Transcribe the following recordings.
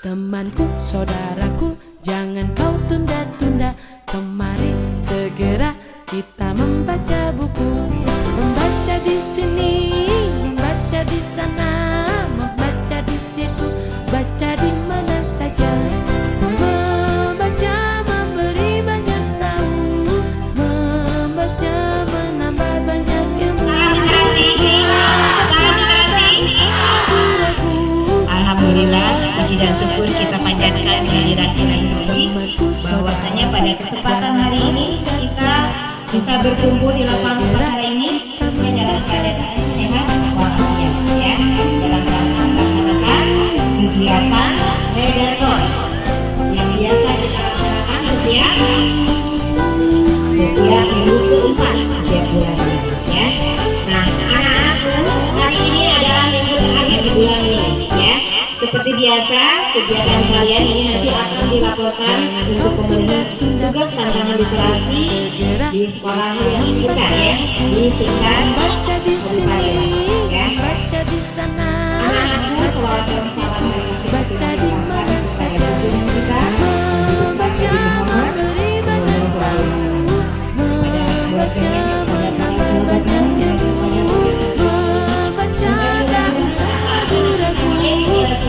Temanku, saudaraku, jangan kau tunda-tunda. Kemari segera kita membaca buku. Membaca di sini, membaca di sana, membaca di situ, baca di mana saja. Membaca memberi banyak tahu, membaca menambah banyak ilmu. Alhamdulillah, puji dan syukur kita panjatkan kehadirat Ilahi bahwasanya pada kesempatan hari ini kita bisa berkumpul di lapangan upacara ini dalam keadaan sehat walafiat, ya, dalam rangka melaksanakan kegiatan redaton yang biasa kita laksanakan setiap minggu keempat setiap bulan, ya. Nah, anak-anakku, hari ini adalah minggu terakhir di bulan ini, ya. Seperti biasa, kegiatan kalian ini nanti akan dilaporkan untuk memenuhi tugas tantangan literasi di sekolah yang kita, ya, di tingkat kabupaten, ya. Anak-anakku, keluarga salam Baca di mana saja, kita membaca memberi banyak tahu, membaca menambah banyak ilmu, membaca tak usah ragu-ragu,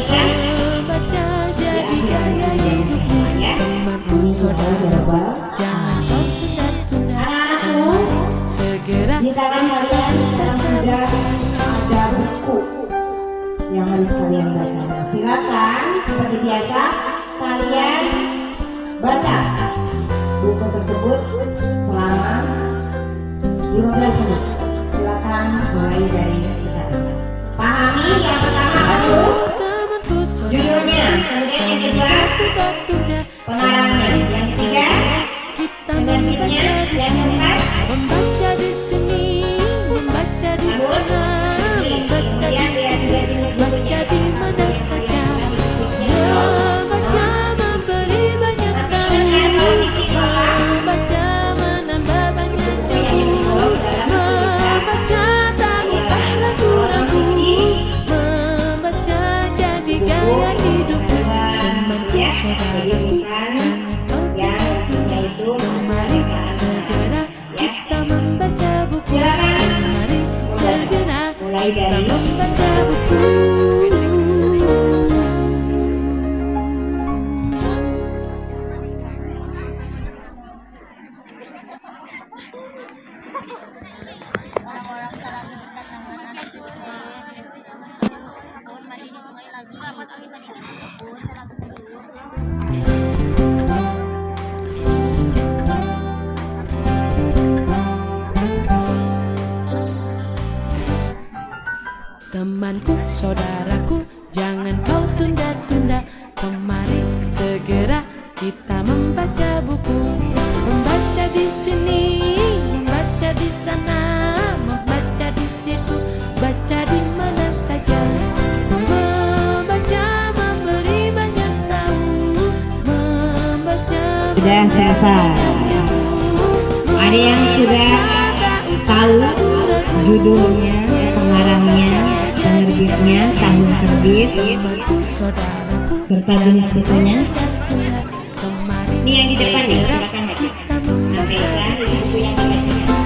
membaca jadi gaya hidupmu. Temanku, saudaraku, jangan kau tunda-tunda. Kemari segera di tangan kalian sudah ada buku yang harus kalian baca. Silakan seperti biasa kalian baca buku tersebut selama 15 menit. Silakan mulai dari sekarang. Pahami yang pertama dulu temanku, judulnya, kemudian yang kedua tunda-tunda. pengarangnya, yang ketiga Kita penerbitnya, yang keempat membaca di sini, membaca di sana, membaca di sini, baca di mana saja. Membaca memberi banyak tahu, membaca menambah banyak ilmu, membaca tak usah ragu-ragu, membaca jadi gaya hidupmu. Temanku, saudaraku, jangan kau tunda-tunda. Mari segera kita membaca buku. Mari segera mulai kita dari membaca buku. Temanku, saudaraku, jangan kau tunda-tunda. Kemari segera kita membaca buku. Membaca di sini, membaca di sana, membaca di situ, baca di mana saja. Membaca memberi banyak tahu, membaca sudah selesai. Ada yang sudah tahu judulnya, pengarangnya, penerbitnya, tahun terbit, serta jenis bukunya. Ini yang di depan nih, silakan baca. Ambilkan buku yang dibaca.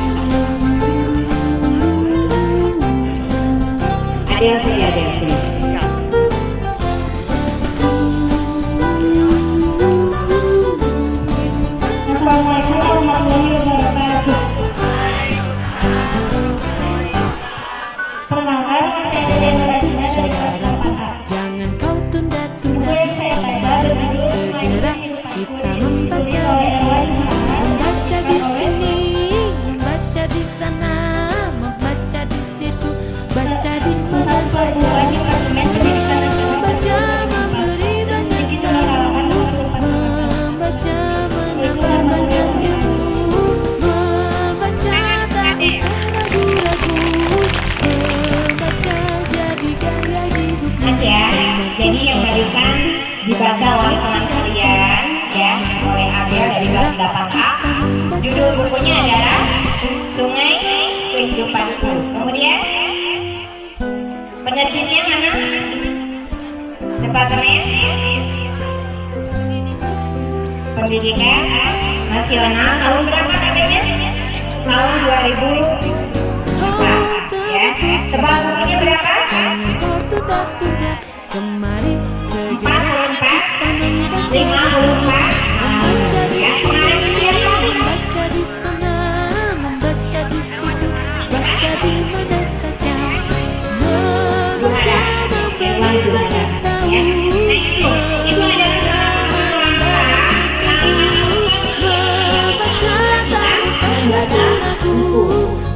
Ada yang sudah ada yang sudah. Assalamualaikum warahmatullahi wabarakatuh. Perkenalkan, saya Deden Radina dari kelas 8A. Jangan kau tunda-tunda. Kemari segera kita membaca buku. Membaca di sini, membaca di sana, membaca di situ, baca di mana saja. Membaca memberi banyak tahu, membaca menambah banyak ilmu, membaca tak usah ragu-ragu, membaca jadi gaya hidupmu. Mas ya, jadi yang barusan dibaca oleh teman kalian, ya, oleh Abel dari kelas 8A. Judul bukunya adalah Sungai Kehidupanku. Kemudian penerbitnya mana? Departemen Pendidikan Nasional tahun berapa katanya? Tahun 2004 ya. Tebal bukunya berapa? Jangan kau tunda-tunda, kemari segera 44, 54. membaca di Ya, sini, kemarin membaca di sana, membaca di situ, baca di mana saja, membaca memberi banyak tahu, membaca membaca tak usah ragu-ragu,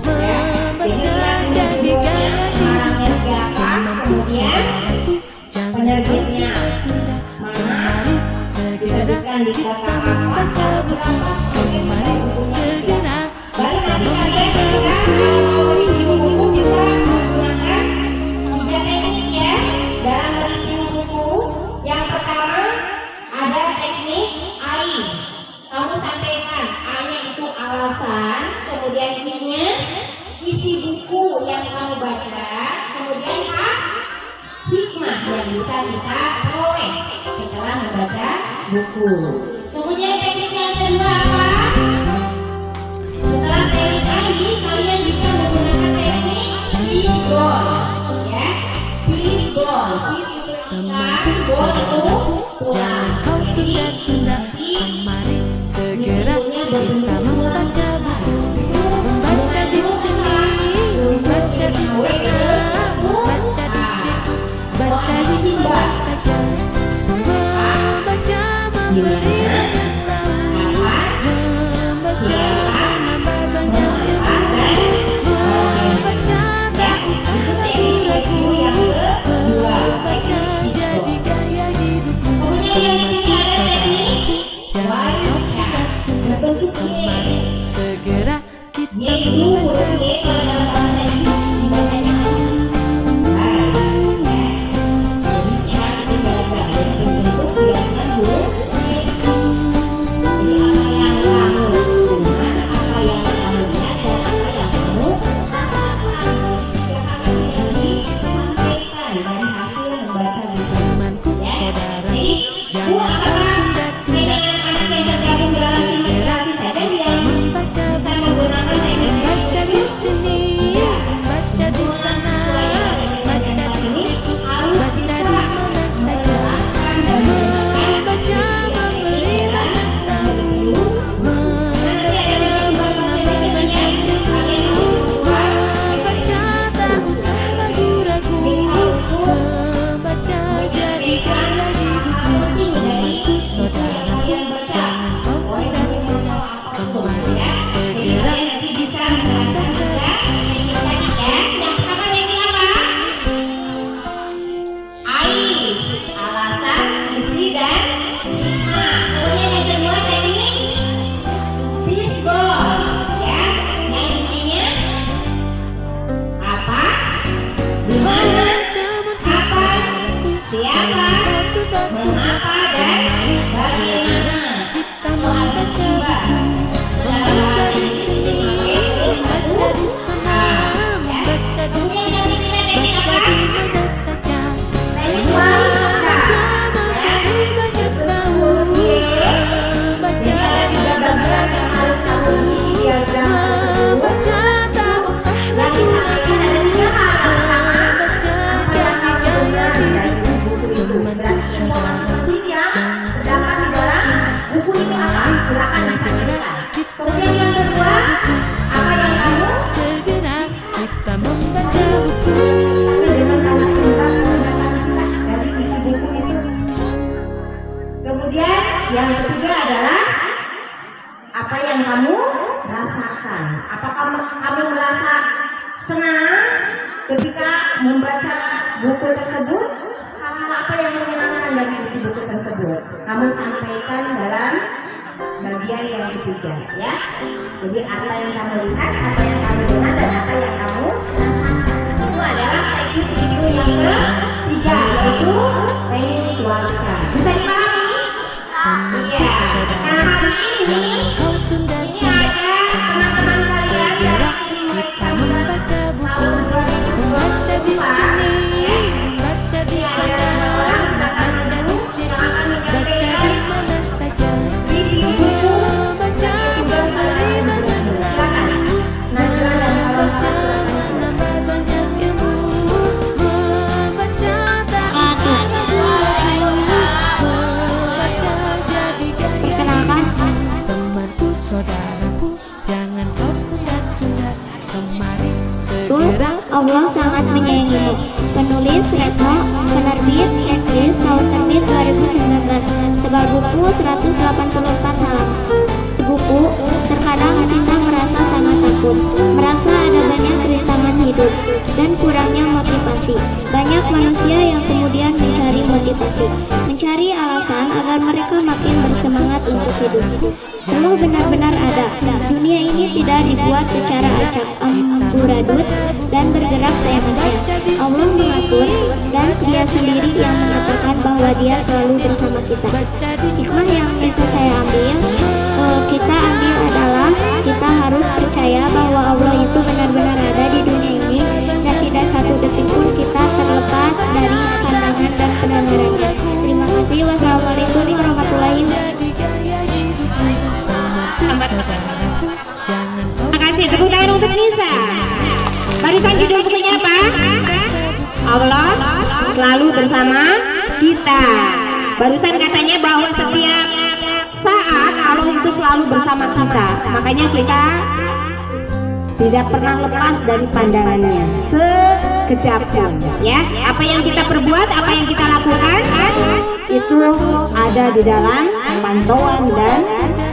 membaca jadi gaya hidup. Temanku saudaraku, jangan kau tunda-tunda, kemari segera kita membaca buku, kemari segera kita membaca buku. Tiga teknik ya dalam mereview buku. Yang pertama ada teknik AI. Kamu sampaikan A-nya itu alasan, kemudian I-nya isi buku yang kamu baca, kemudian H hikmah yang bisa kita peroleh setelah membaca buku. Kemudian teknik yang kedua apa? Setelah teknik AI, kalian bisa menggunakan teknik fishball, ya. Fishball, fish itu Temanku ikan, ball itu saudaraku, jangan kau tunda-tunda, kemari segera kita membaca buku, membaca di sini, membaca di sana, membaca di situ, baca di mana saja, membaca memberi banyak tahu, membaca menambah banyak ilmu, membaca tak usah ragu-ragu, membaca jadi gaya hidupmu. Temanku saudaraku, jangan kau tunda-tunda, kemari segera kita membaca buku. Temanku saudaraku, jangan kau tunda-tunda, kemari segera kita membaca buku, membaca di sini, membaca di sana, membaca di situ, baca di mana saja, membaca memberi banyak tahu, membaca menambah banyak ilmu, membaca tak usah ragu-ragu, membaca jadi gaya hidupmu. Temanku saudaraku, jangan kau tunda-tunda, kemari segera kita membaca buku. Alasan, isi, dan hikmah. Kemudian yang kedua teknik fishball, ya, yang isinya apa, di mana, apa, siapa, mengapa, dan bagaimana. Kita membaca buku, membaca di sini, membaca di sana, membaca di situ, baca di mana saja, membaca memberi banyak tahu, membaca menambah banyak ilmu, membaca tak usah ragu-ragu, membaca jadi gaya hidupmu. Temanku saudaraku, jangan Terdapat di dalam buku ini apa? Silakan disampaikan. Kemudian yang kedua, apa yang kamu segera kita membaca buku. dari isi buku itu. Kemudian yang ketiga adalah apa yang kamu rasakan. Apakah kamu merasa senang ketika membaca buku tersebut? Hal apa yang menyenangkan dari isi buku tersebut? Kamu sampaikan dalam bagian yang ketiga, ya. Jadi apa yang kamu lihat, apa yang kamu dengar, dan apa yang kamu rasakan. Itu adalah teknik video yang ketiga, yaitu teknik warsa. Bisa dipahami? Iya. Nah, hari ini Jangan kau ini tunda-tunda, ada teman-teman kalian segera dari kita membaca buku, membaca di sini, membaca di sana, membaca di situ, baca di mana saja. video buku 184 halaman. Buku, terkadang kita merasa sangat takut, merasa ada banyak rintangan hidup, dan kurangnya motivasi. Banyak manusia yang kemudian mencari motivasi, mencari alasan agar mereka makin bersemangat untuk hidup. Kalau benar-benar ada, dunia ini tidak dibuat secara acak amburadul dan bergerak seenaknya. Allah mengatur, dan Dia sendiri yang mengatakan bahwa Dia selalu bersama kita. Hikmah yang bisa saya ambil, kita ambil adalah kita harus percaya bahwa Allah itu benar-benar ada di dunia ini, dan tidak satu detik pun kita terlepas dari pandangan dan pendengarannya. Terima kasih. Wassalamualaikum warahmatullahi wabarakatuh. Terima kasih, tepuk tangan untuk Nisa. Barusan judul bukunya apa? Allah selalu bersama kita. Barusan katanya bahwa setiap saat Allah itu selalu bersama kita. Makanya kita tidak pernah lepas dari pandangannya sekejap pun. Ya, apa yang kita perbuat, apa yang kita lakukan, itu ada di dalam pantauan dan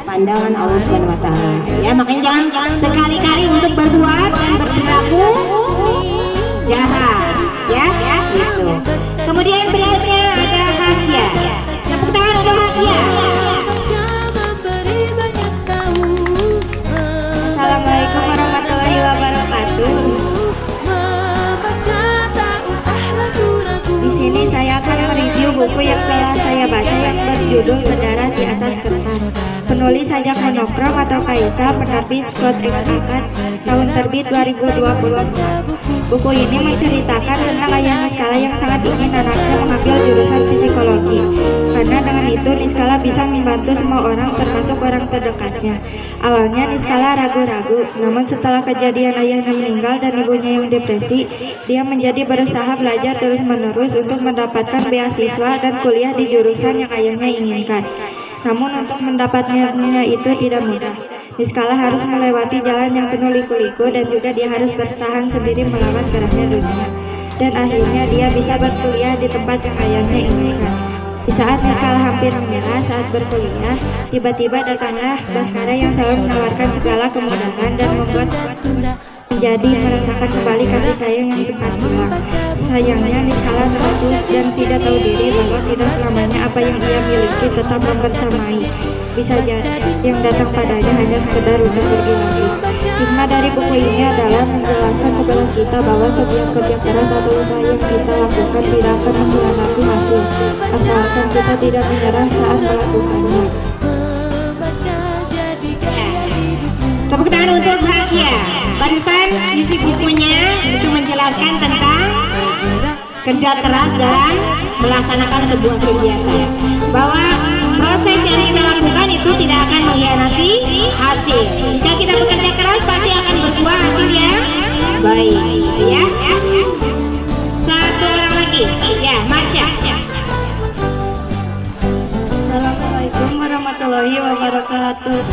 pandangan Allah Subhanahu wa taala. Ya, makanya jangan sekali-kali untuk berbuat dan berperilaku jahat. Ya, gitu. Kemudian berikutnya ada Hasya. Tepuk tangan untuk Hasya. Assalamualaikum warahmatullahi wabarakatuh. Di sini saya akan mereview buku yang telah saya baca yang berjudul Berdarah di Atas Kertas. Penulis Sajak Monokrom atau Kaisa, penerbit Scott Akad, tahun terbit 2020. Buku ini menceritakan tentang ayah Niskala yang sangat ingin anaknya mengambil jurusan psikologi. Karena dengan itu Niskala bisa membantu semua orang termasuk orang terdekatnya. Awalnya Niskala ragu-ragu, namun setelah kejadian ayahnya meninggal dan ibunya yang depresi, dia menjadi berusaha belajar terus-menerus untuk mendapatkan beasiswa dan kuliah di jurusan yang ayahnya inginkan. Namun untuk mendapatnya itu tidak mudah. Niskala harus melewati jalan yang penuh liku-liku dan juga dia harus bertahan sendiri melawan kerasnya dunia. Dan akhirnya dia bisa berkuliah di tempat yang ayahnya inginkan. Di saat Niskala hampir menyerah saat berkuliah, tiba-tiba datanglah Baskara yang selalu menawarkan segala kemudahan dan membuat menjadi merasakan kembali kasih sayang yang sempat hilang. Sayangnya Niskala terlalu dan tidak tahu diri bahwa tidak selamanya apa yang ia miliki tetap membersamai. Bisa jadi yang datang padanya hanya sekedar untuk pergi lagi. Hikmah dari buku ini adalah menjelaskan kepada kita bahwa setiap kerja keras atau usaha yang kita lakukan tidak akan mengkhianati hasil, asalkan kita tidak menyerah saat melakukannya. Tepuk tangan untuk Hasya. Barusan isi bukunya itu menjelaskan tentang kerja keras dalam melaksanakan sebuah kegiatan, bahwa proses yang kita lakukan itu tidak akan mengkhianati hasil. Jika kita bekerja keras pasti akan berbuah hasil yang baik, ya. Satu orang lagi, ya, Masya. Assalamualaikum warahmatullahi wabarakatuh.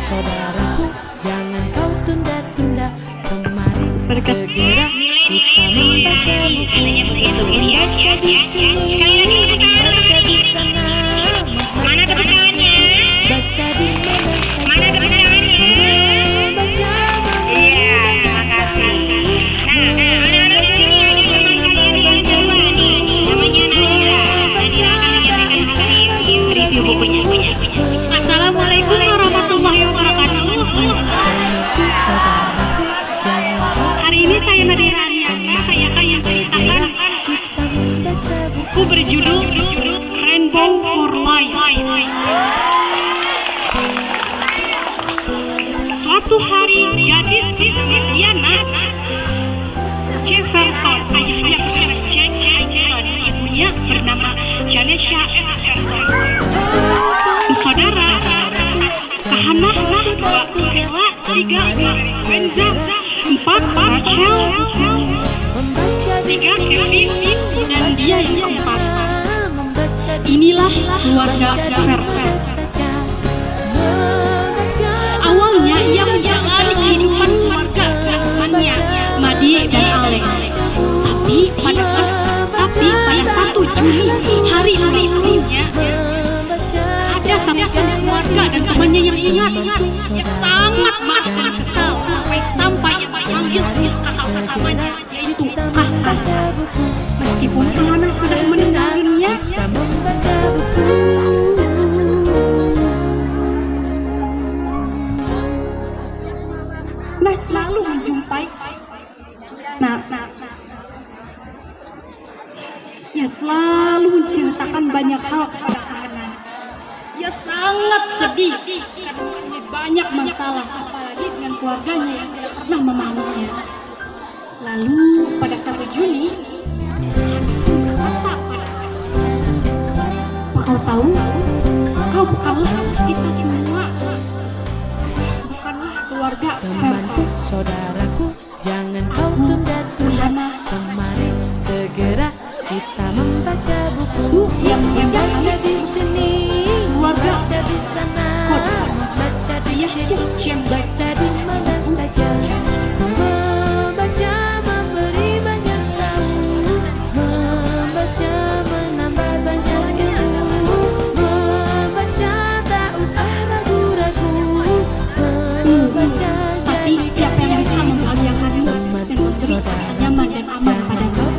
Saudaraku, jangan kau tunda-tunda. Kemari segera kita membaca buku. Membaca di sini, membaca di sana, Mana kebenarannya? baca di mana Mana kebenarannya? saja. Iya, terima kasih. Anak-anak di sini ada teman kalian yang kedua nih, namanya Nadira. Nadira akan menyampaikan review bukunya. Assalamualaikum warahmatullahi wabarakatuh. Saudaraku, jangan kau Hari ini saya Nadira Aniasa, saya akan menceritakan buku berjudul Rainbow for Life. Suatu hari gadis bernama Diana Jefferson, ayahnya bernama Jack Jefferson, ibunya bernama Janesha Jefferson. Saudara, Kahana, 2 Ella, 3 Wenza, 4 Rachel, 3 Kevin, dan dia yang keempat. Inilah keluarga Jefferson. Awalnya ia menjalani kehidupan keluarga temannya, Madi dan Alex. Tapi pada 1 Juni, hari ulang tahunnya, Ia selalu menceritakan banyak hal kepada sang anak. Ia sangat sedih karena mempunyai banyak masalah, apalagi dengan keluarganya yang tidak pernah memeluknya. Lalu pada 1 Juli, berkata padanya, "Apa kau tahu? Kau bukanlah kita semua, bukanlah keluarga Temanku, saudaraku, jangan kau tunda-tunda. Kemarin segera kita membaca buku. yang Membaca di sini, keluarga baca di sana, baca di sini, baca di mana saja. Membaca memberi banyak tahu, membaca menambah banyak ilmu, membaca tak usah ragu-ragu, membaca Tapi siapa yang bisa membahagiakanmu dan memberi rasa nyaman dan aman padamu?"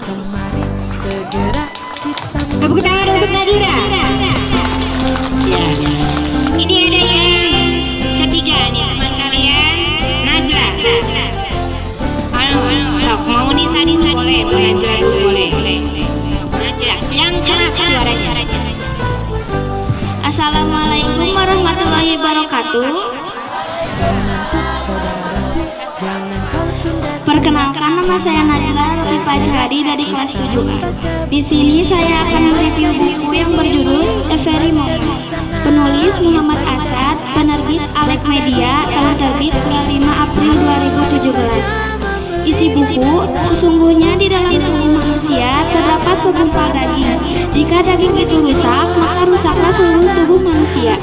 Kemarin segera kita Tepuk tangan untuk Nadira. Ya, ini ada yang ketiga nih teman kalian, Najla. Halo, mau Nisa boleh, Najla dulu boleh. Najla, yang keras suaranya. Assalamualaikum warahmatullahi wabarakatuh. saudaraku, jangan kau tunda. Perkenalkan, nama saya Najla Rufi Fajradi dari kelas 7A. Di sini saya akan mereview buku yang berjudul A Very Moment. Penulis Muhammad Asad, penerbit Alek Media, tahun terbit 25 April 2017. Isi buku, sesungguhnya di dalam tubuh manusia terdapat segumpal daging. Jika daging itu rusak, maka rusaklah seluruh tubuh manusia.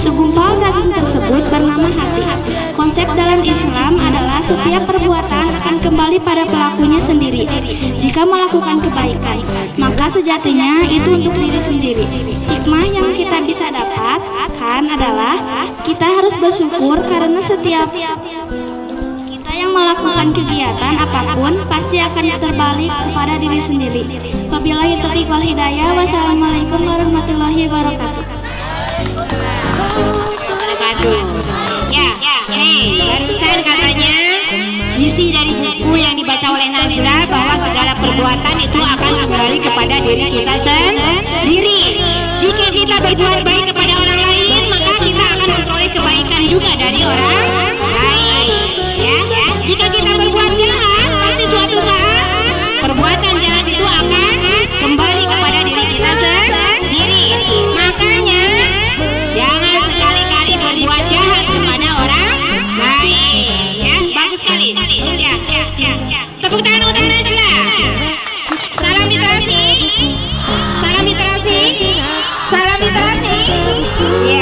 Segumpal daging tersebut bernama hati. Konsep dalam Islam adalah setiap perbuatan akan kembali pada pelakunya sendiri. Jika melakukan kebaikan, maka sejatinya itu untuk diri sendiri. Hikmah yang kita bisa dapatkan adalah kita harus bersyukur karena setiap kita yang melakukan kegiatan apapun pasti akan terbalik kepada diri sendiri. Wabillahi taufiq wal hidayah. Wassalamualaikum warahmatullahi wabarakatuh. Ya, barusan katanya misi dari buku yang dibaca oleh Najla bahwa segala perbuatan itu akan kembali kepada diri kita sendiri. Jika kita berbuat baik kepada orang lain, maka kita akan memperoleh kebaikan juga dari orang lain. Ya, jika kita berbuat jahat, pasti suatu saat perbuatan jahat itu akan kembali kepada diri kita sendiri. Makanya jangan sekali-kali berbuat jahat kepada orang lain. Ya, bagus sekali. Ya. Tepuk tangan untuk Najla. Salam literasi. Salam literasi. Salam literasi. Ya.